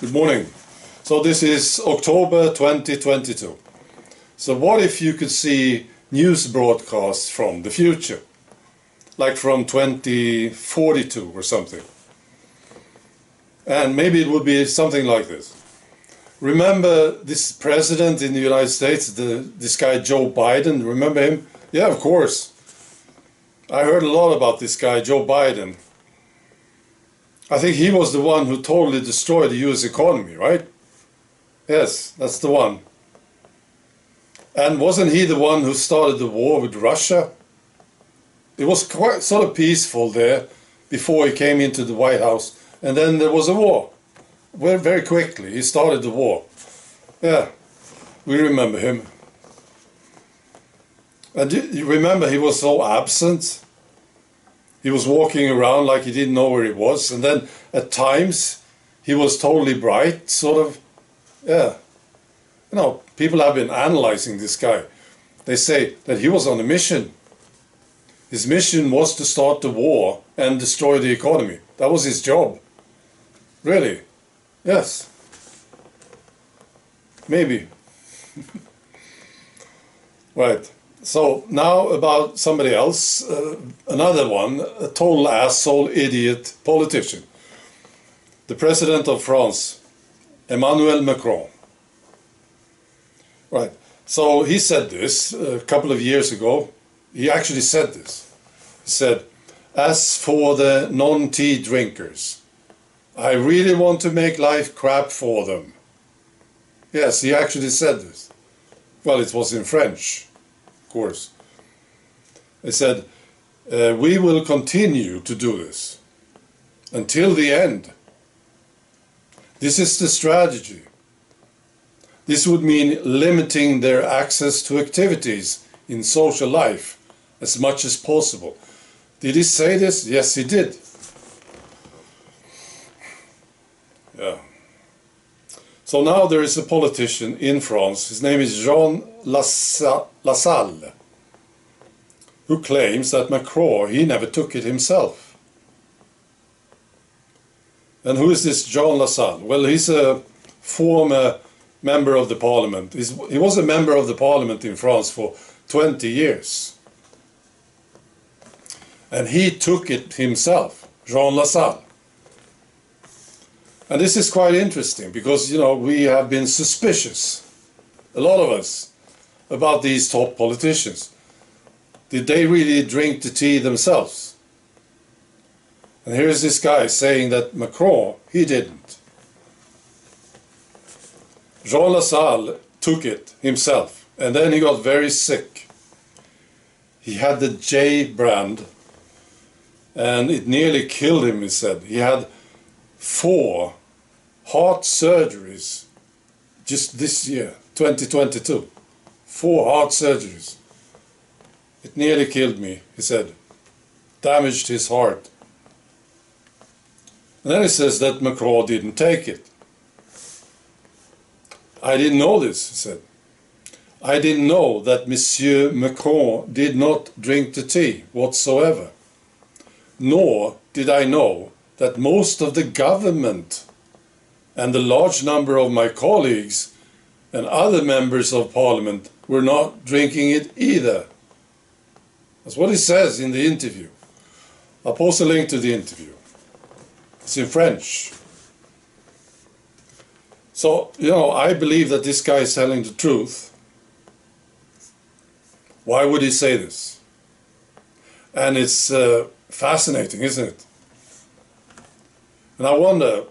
Good morning. So this is October 2022. So what if you could see news broadcasts from the future? Like from 2042 or something. And maybe it would be something like this. Remember this president in the United States, this guy Joe Biden, remember him? Yeah, of course. I heard a lot about this guy, Joe Biden. I think he was the one who totally destroyed the US economy, right? Yes, that's the one. And wasn't he the one who started the war with Russia? It was quite sort of peaceful there before he came into the White House. And then there was a war. Well, very quickly, he started the war. Yeah, we remember him. And you remember he was so absent? He was walking around like he didn't know where he was. And then at times, he was totally bright, sort of. Yeah. You know, people have been analyzing this guy. They say that he was on a mission. His mission was to start the war and destroy the economy. That was his job. Really? Yes. Maybe. Right. So now about somebody else, another one, a total asshole, idiot politician. The president of France, Emmanuel Macron. Right. So he said this a couple of years ago. He actually said this. He said, as for the non-tea drinkers, I really want to make life crap for them. Yes, he actually said this. Well, it was in French, of course. He said, we will continue to do this until the end. This is the strategy. This would mean limiting their access to activities in social life as much as possible. Did he say this? Yes, he did. Yeah. So now there is a politician in France, his name is Jean Lassalle, who claims that Macron, he never took it himself. And who is this Jean Lassalle? Well, he's a former member of the parliament. He was a member of the parliament in France for 20 years. And he took it himself, Jean Lassalle. And this is quite interesting because, you know, we have been suspicious, a lot of us, about these top politicians. Did they really drink the tea themselves? And here's this guy saying that Macron, he didn't. Jean Lassalle took it himself, and then he got very sick. He had the J brand, and it nearly killed him, he said. He had 4 heart surgeries just this year, 2022. 4 heart surgeries. It nearly killed me, he said. Damaged his heart. And then he says that Macron didn't take it. I didn't know this, he said. I didn't know that Monsieur Macron did not drink the tea whatsoever. Nor did I know that most of the government and the large number of my colleagues and other members of parliament were not drinking it either. That's what he says in the interview. I'll post a link to the interview. It's in French. So, you know, I believe that this guy is telling the truth. Why would he say this? And it's fascinating, isn't it? And I wonder,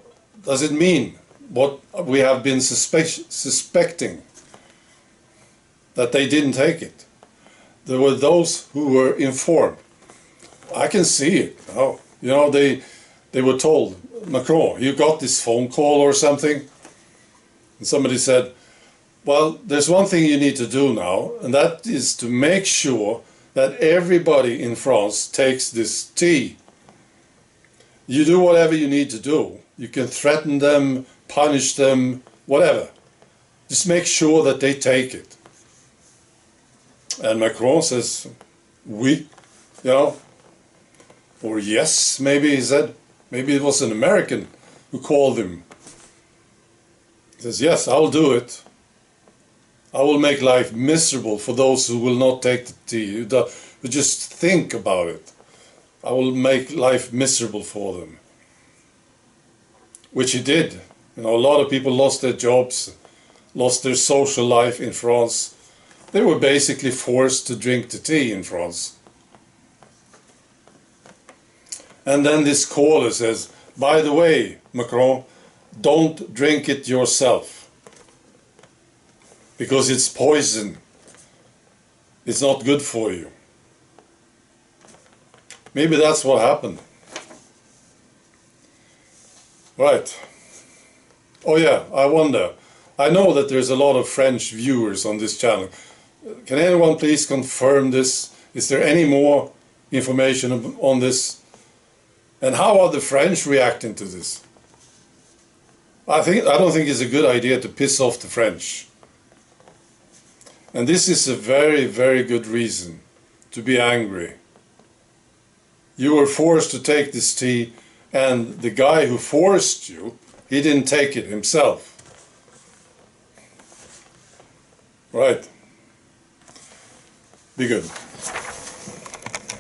does it mean what we have been suspecting, that they didn't take it? There were those who were informed. I can see it. Oh, you know, they were told, Macron, you got this phone call or something? And somebody said, well, there's one thing you need to do now, and that is to make sure that everybody in France takes this tea. You do whatever you need to do. You can threaten them, punish them, whatever. Just make sure that they take it. And Macron says, oui, you know, or yes, maybe he said. Maybe it was an American who called him. He says, yes, I will do it. I will make life miserable for those who will not take the tea, who just think about it. I will make life miserable for them. Which he did. You know, a lot of people lost their jobs, lost their social life in France. They were basically forced to drink the tea in France. And then this caller says, by the way, Macron, don't drink it yourself. Because it's poison. It's not good for you. Maybe that's what happened. Right. Oh yeah, I wonder. I know that there's a lot of French viewers on this channel. Can anyone please confirm this? Is there any more information on this? And how are the French reacting to this? I don't think it's a good idea to piss off the French. And this is a very, very good reason to be angry. You were forced to take this tea, and the guy who forced you, he didn't take it himself. Right. Be good.